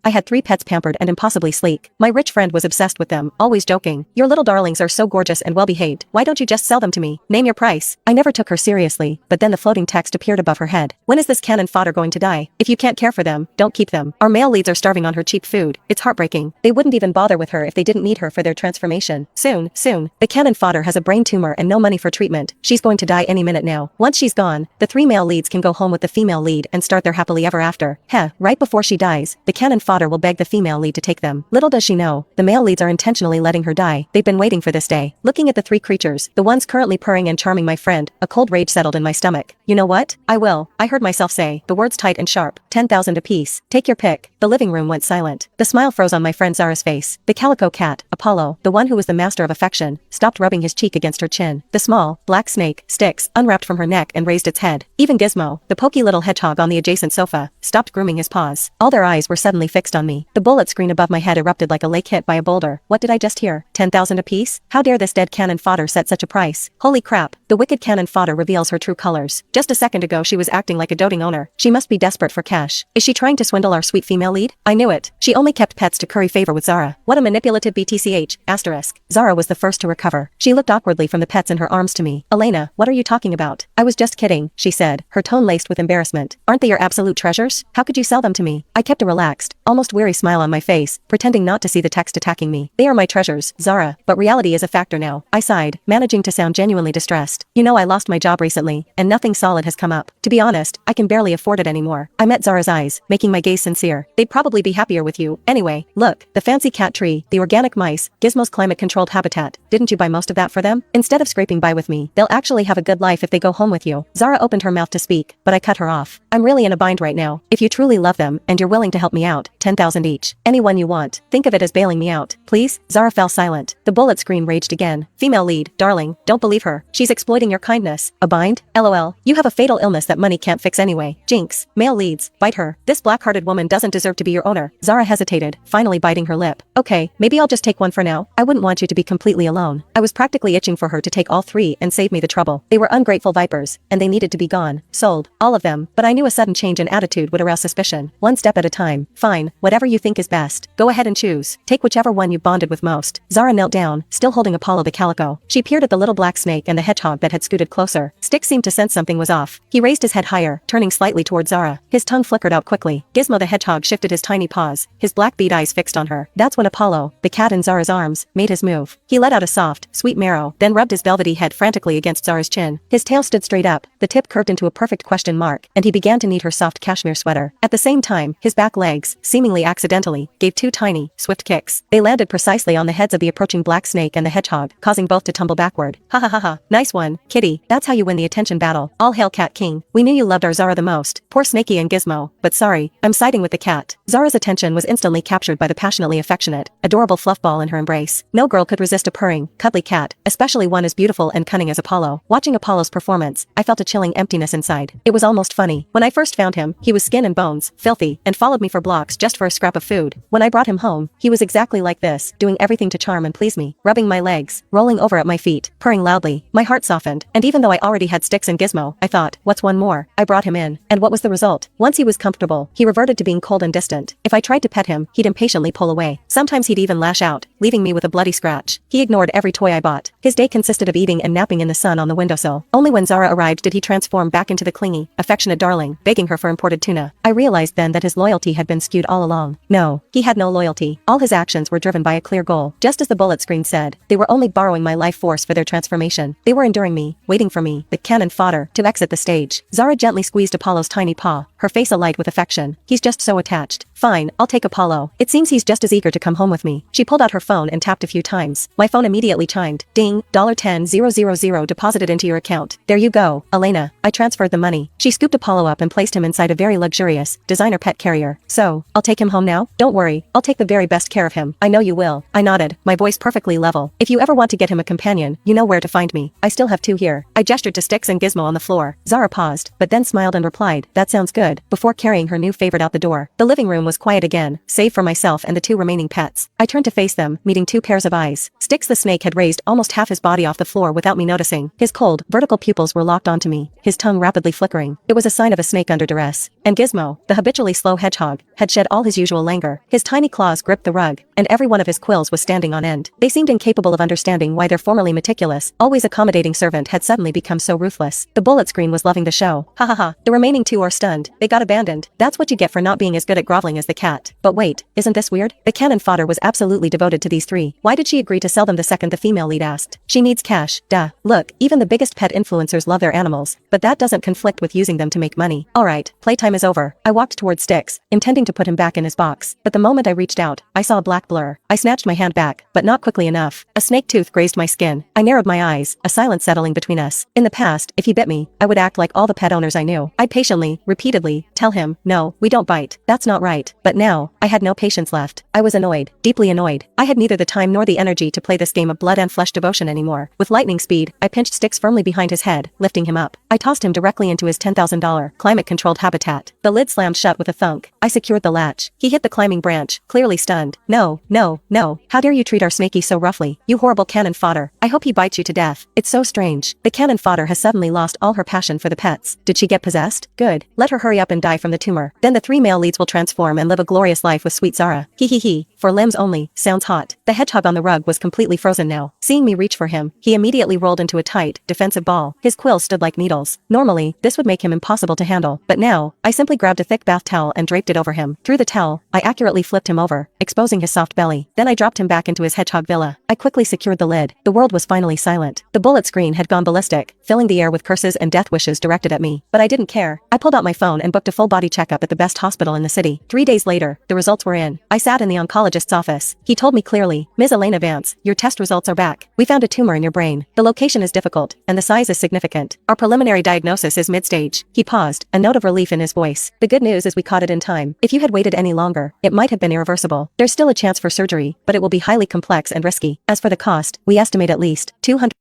I had 3 pets pampered and impossibly sleek. My rich friend was obsessed with them, always joking. Your little darlings are so gorgeous and well-behaved. Why don't you just sell them to me? Name your price. I never took her seriously, but then the floating text appeared above her head. When is this cannon fodder going to die? If you can't care for them, don't keep them. Our male leads are starving on her cheap food. It's heartbreaking. They wouldn't even bother with her if they didn't need her for their transformation. Soon. The cannon fodder has a brain tumor and no money for treatment. She's going to die any minute now. Once she's gone, the 3 male leads can go home with the female lead and start their happily ever after. Right before she dies, the cannon fodder will beg the female lead to take them. Little does she know, the male leads are intentionally letting her die. They've been waiting for this day. Looking at the 3 creatures, the ones currently purring and charming my friend, a cold rage settled in my stomach. You know what? I will. I heard myself say, the words tight and sharp. 10,000 apiece. Take your pick. The living room went silent. The smile froze on my friend Zara's face. The calico cat, Apollo, the one who was the master of affection, stopped rubbing his cheek against her chin. The small, black snake, Styx, unwrapped from her neck and raised its head. Even Gizmo, the pokey little hedgehog on the adjacent sofa, stopped grooming his paws. All their eyes were suddenly fixed on me. The bullet screen above my head erupted like a lake hit by a boulder. What did I just hear? 10,000 apiece? How dare this dead cannon fodder set such a price? Holy crap, the wicked cannon fodder reveals her true colors. Just a second ago she was acting like a doting owner. She must be desperate for cash. Is she trying to swindle our sweet female lead? I knew it. She only kept pets to curry favor with Zara. What a manipulative BTCH. Zara was the first to recover. She looked awkwardly from the pets in her arms to me. Elena, what are you talking about? I was just kidding, she said, her tone laced with embarrassment. Aren't they your absolute treasures? How could you sell them to me? I kept a relaxed, almost weary smile on my face, pretending not to see the text attacking me. They are my treasures, Zara, but reality is a factor now. I sighed, managing to sound genuinely distressed. You know, I lost my job recently, and nothing solid has come up. To be honest, I can barely afford it anymore. I met Zara's eyes, making my gaze sincere. They'd probably be happier with you. Anyway, look, the fancy cat tree, the organic mice, Gizmo's climate-controlled habitat. Didn't you buy most of that for them? Instead of scraping by with me, they'll actually have a good life if they go home with you. Zara opened her mouth to speak, but I cut her off. I'm really in a bind right now. If you truly love them, and you're willing to help me out, 10,000 each. Anyone you want. Think of it as bailing me out. Please? Zara fell silent. The bullet screen raged again. Female lead, darling, don't believe her. She's exploiting your kindness. A bind? LOL. You have a fatal illness that money can't fix anyway. Jinx. Male leads, bite her. This black-hearted woman doesn't deserve to be your owner. Zara hesitated, finally biting her lip. Okay, maybe I'll just take one for now. I wouldn't want you to be completely alone. I was practically itching for her to take all 3 and save me the trouble. They were ungrateful vipers, and they needed to be gone. Sold. All of them, but I knew a sudden change in attitude would arouse suspicion. One step at a time. Fine, whatever you think is best. Go ahead and choose. Take whichever one you bonded with most. Zara knelt down, still holding Apollo the calico. She peered at the little black snake and the hedgehog that had scooted closer. Styx seemed to sense something was off. He raised his head higher, turning slightly toward Zara. His tongue flickered out quickly. Gizmo the hedgehog shifted his tiny paws, his black bead eyes fixed on her. That's when Apollo, the cat in Zara's arms, made his move. He let out a soft, sweet meow, then rubbed his velvety head frantically against Zara's chin. His tail stood straight up, the tip curved into a perfect question mark, and he began to knead her soft cashmere sweater. At the same time, his back legs, seemingly accidentally, gave 2 tiny, swift kicks. They landed precisely on the heads of the approaching black snake and the hedgehog, causing both to tumble backward. Ha ha ha ha. Nice one, kitty. That's how you win the attention battle. All hail Cat King. We knew you loved our Zara the most. Poor Snakey and Gizmo, but sorry, I'm siding with the cat. Zara's attention was instantly captured by the passionately affectionate, adorable fluff ball in her embrace. No girl could resist a purring, cuddly cat, especially one as beautiful and cunning as Apollo. Watching Apollo's performance, I felt a chilling emptiness inside. It was almost funny. When I first found him, he was skin and bones, filthy, and followed me for blocks just for a scrap of food. When I brought him home, he was exactly like this, doing everything to charm and please me, rubbing my legs, rolling over at my feet, purring loudly. My heart softened, and even though I already had Styx and Gizmo, I thought, what's one more? I brought him in, and what was the result? Once he was comfortable, he reverted to being cold and distant. If I tried to pet him, he'd impatiently pull away. Sometimes he'd even lash out, leaving me with a bloody scratch. He ignored every toy I bought. His day consisted of eating and napping in the sun on the windowsill. Only when Zara arrived did he transform back into the clingy, affectionate darling, begging her for imported tuna. I realized then that his loyalty had been skewed all along. No, he had no loyalty. All his actions were driven by a clear goal. Just as the bullet screen said, they were only borrowing my life force for their transformation. They were enduring me, waiting for me, the cannon fodder, to exit the stage. Zara gently squeezed Apollo's tiny paw, her face alight with affection. He's just so attached. Fine, I'll take Apollo. It seems he's just as eager to come home with me. She pulled out her phone and tapped a few times. My phone immediately chimed. Ding, $10,000 deposited into your account. There you go, Elena. I transferred the money. She scooped Apollo up and placed him inside a very luxurious, designer pet carrier. So, I'll take him home now? Don't worry, I'll take the very best care of him. I know you will. I nodded, my voice perfectly level. If you ever want to get him a companion, you know where to find me. I still have 2 here. I gestured to Styx and Gizmo on the floor. Zara paused, but then smiled and replied, that sounds good, before carrying her new favorite out the door. The living room was was quiet again, save for myself and the two remaining pets. I turned to face them, meeting two pairs of eyes. Styx the snake had raised almost half his body off the floor without me noticing. His cold, vertical pupils were locked onto me, his tongue rapidly flickering. It was a sign of a snake under duress. And Gizmo, the habitually slow hedgehog, had shed all his usual languor. His tiny claws gripped the rug, and every one of his quills was standing on end. They seemed incapable of understanding why their formerly meticulous, always accommodating servant had suddenly become so ruthless. The bullet screen was loving the show. Ha ha ha. The remaining two are stunned. They got abandoned. That's what you get for not being as good at groveling as the cat. But wait, isn't this weird? The cannon fodder was absolutely devoted to these three. Why did she agree to sell them the second the female lead asked? She needs cash, duh. Look, even the biggest pet influencers love their animals, but that doesn't conflict with using them to make money. Alright, playtime is over. I walked towards Styx, intending to put him back in his box, but the moment I reached out, I saw a black blur. I snatched my hand back, but not quickly enough. A snake tooth grazed my skin. I narrowed my eyes, a silence settling between us. In the past, if he bit me, I would act like all the pet owners I knew. I'd patiently, repeatedly, tell him, no, we don't bite. That's not right. But now, I had no patience left. I was annoyed, deeply annoyed. I had neither the time nor the energy to play this game of blood and flesh devotion anymore. With lightning speed, I pinched Styx firmly behind his head, lifting him up. I tossed him directly into his $10,000 climate-controlled habitat. The lid slammed shut with a thunk. I secured the latch. He hit the climbing branch, clearly stunned. No, no, no. How dare you treat our snaky so roughly? You horrible cannon fodder. I hope he bites you to death. It's so strange. The cannon fodder has suddenly lost all her passion for the pets. Did she get possessed? Good. Let her hurry up and die from the tumor. Then the three male leads will transform and live a glorious life with sweet Zara. Hee hee hee. For limbs only. Sounds hot. The hedgehog on the rug was completely frozen now. Seeing me reach for him, he immediately rolled into a tight, defensive ball. His quills stood like needles. Normally, this would make him impossible to handle, but now, I simply grabbed a thick bath towel and draped it over him. Through the towel, I accurately flipped him over, exposing his soft belly. Then I dropped him back into his hedgehog villa. I quickly secured the lid. The world was finally silent. The bullet screen had gone ballistic, filling the air with curses and death wishes directed at me. But I didn't care. I pulled out my phone and booked a full-body checkup at the best hospital in the city. 3 days later, the results were in. I sat in the oncologist's office. He told me clearly, Ms. Elena Vance, your test results are back. We found a tumor in your brain. The location is difficult, and the size is significant. Our preliminary diagnosis is mid-stage. He paused, a note of relief in his voice. The good news is we caught it in time. If you had waited any longer, it might have been irreversible. There's still a chance for surgery, but it will be highly complex and risky. As for the cost, we estimate at least $200